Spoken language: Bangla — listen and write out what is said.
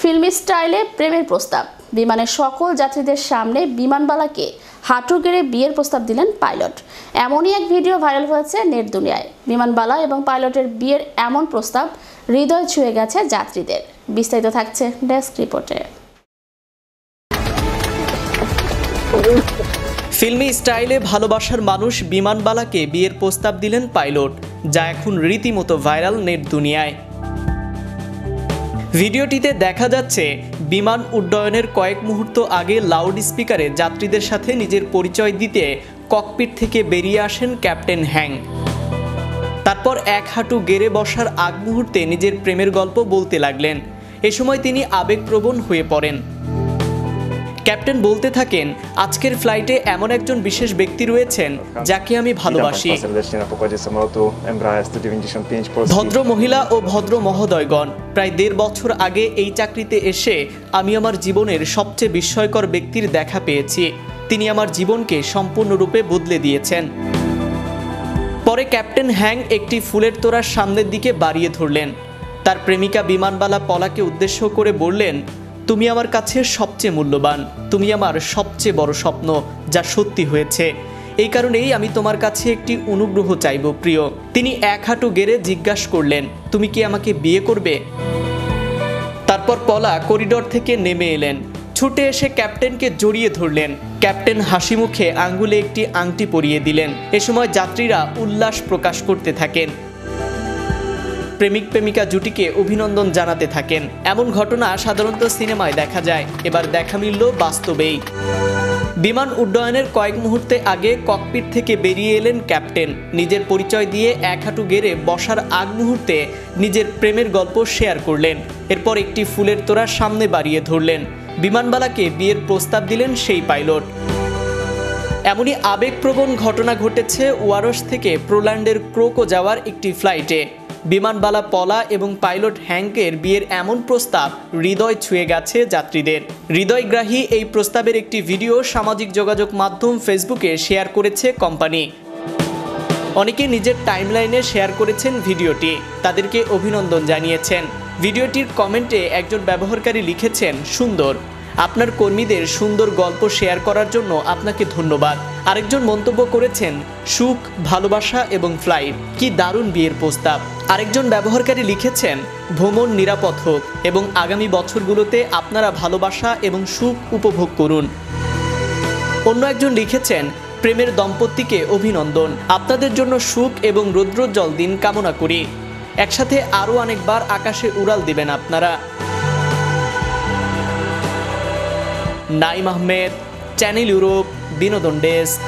ফিল্মি স্টাইলে প্রেমের প্রস্তাব। বিমানের সকল যাত্রীদের সামনে বিমানবালাকে হাঁটু গেড়ে বিয়ের প্রস্তাব দিলেন পাইলট। এমনই এক ভিডিও ভাইরাল হয়েছে নেট দুনিয়ায়। বিমানবালা এবং পাইলটের বিয়ের এমন প্রস্তাব হৃদয় ছুঁয়ে গেছে যাত্রীদের। বিস্তারিত থাকছে ডেস্ক রিপোর্টে। ফিল্মি স্টাইলে ভালোবাসার মানুষ বিমানবালাকে বিয়ের প্রস্তাব দিলেন পাইলট, যা এখন রীতিমতো ভাইরাল নেট দুনিয়ায়। ভিডিওটিতে দেখা যাচ্ছে বিমান উড্ডয়নের কয়েক মুহূর্ত আগে লাউড স্পিকারে যাত্রীদের সাথে নিজের পরিচয় দিতে ককপিট থেকে বেরিয়ে আসেন ক্যাপ্টেন হ্যাং। তারপর এক হাঁটু গেড়ে বসার আগ মুহূর্তে নিজের প্রেমের গল্প বলতে লাগলেন। এ সময় তিনি আবেগপ্রবণ হয়ে পড়েন। ক্যাপ্টেন বলতে থাকেন, আজকের ফ্লাইটে এমন একজন বিশেষ ব্যক্তি রয়েছেন যাকে আমি ভালোবাসি। ভদ্র মহিলা ও ভদ্র মহোদয়গণ, প্রায় 1.5 বছর আগে এই চাকরিতে এসে আমি আমার জীবনের সবচেয়ে বিস্ময়কর ব্যক্তির দেখা পেয়েছি। তিনি আমার জীবনকে সম্পূর্ণরূপে বদলে দিয়েছেন। পরে ক্যাপ্টেন হ্যাং একটি ফুলের তোড়ার সামনের দিকে বাড়িয়ে ধরলেন। তার প্রেমিকা বিমানবালা পলাকে উদ্দেশ্য করে বললেন, তুমি আমার কাছে সবচেয়ে মূল্যবান, তুমি আমার সবচেয়ে বড় স্বপ্ন, যা সত্যি হয়েছে। এই কারণেই আমি তোমার কাছে একটি অনুগ্রহ চাইব প্রিয়। তিনি এক হাঁটু গেড়ে জিজ্ঞাসা করলেন, তুমি কি আমাকে বিয়ে করবে? তারপর পলা করিডোর থেকে নেমে এলেন। ছুটে এসে ক্যাপ্টেনকে জড়িয়ে ধরলেন। ক্যাপ্টেন হাসি মুখে আঙ্গুলে একটি আংটি পরিয়ে দিলেন। এ সময় যাত্রীরা উল্লাস প্রকাশ করতে থাকেন। প্রেমিক প্রেমিকা জুটিকে অভিনন্দন জানাতে থাকেন। এমন ঘটনা সাধারণত সিনেমায় দেখা যায়, এবার দেখা মিলল বাস্তবেই। বিমান উড্ডয়নের কয়েক মুহূর্তে আগে ককপিট থেকে বেরিয়ে এলেন ক্যাপ্টেন। নিজের পরিচয় দিয়ে এক হাঁটু গেড়ে বসার আগ মুহূর্তে নিজের প্রেমের গল্প শেয়ার করলেন। এরপর একটি ফুলের তোড়ার সামনে বাড়িয়ে ধরলেন। বিমানবালাকে বিয়ের প্রস্তাব দিলেন সেই পাইলট। এমনই আবেগপ্রবণ ঘটনা ঘটেছে ওয়ারশ থেকে পোল্যান্ডের ক্রোকো যাওয়ার একটি ফ্লাইটে। বিমানবালা পলা এবং পাইলট হ্যাংকের বিয়ের এমন প্রস্তাব হৃদয় ছুঁয়ে গেছে যাত্রীদের। হৃদয়গ্রাহী এই প্রস্তাবের একটি ভিডিও সামাজিক যোগাযোগ মাধ্যম ফেসবুকে শেয়ার করেছে কোম্পানি। অনেকে নিজের টাইমলাইনে শেয়ার করেছেন ভিডিওটি, তাদেরকে অভিনন্দন জানিয়েছেন। ভিডিওটির কমেন্টে একজন ব্যবহারকারী লিখেছেন, সুন্দর, আপনার কর্মীদের সুন্দর গল্প শেয়ার করার জন্য আপনাকে ধন্যবাদ। আরেকজন মন্তব্য করেছেন, সুখ, ভালোবাসা এবং ফ্লাইট, কি দারুণ বিয়ের প্রস্তাব। আরেকজন ব্যবহারকারী লিখেছেন, ভ্রমণ নিরাপদ হোক এবং আগামী বছরগুলোতে আপনারা ভালোবাসা এবং সুখ উপভোগ করুন। অন্য একজন লিখেছেন, প্রেমের দম্পতিকে অভিনন্দন, আপনাদের জন্য সুখ এবং রৌদ্রোজ্জ্বল দিন কামনা করি। একসাথে আরও অনেকবার আকাশে উড়াল দিবেন আপনারা। নাইম আহমেদ, চ্যানেল ইউরোপ, বিনোদন ডেস্ক।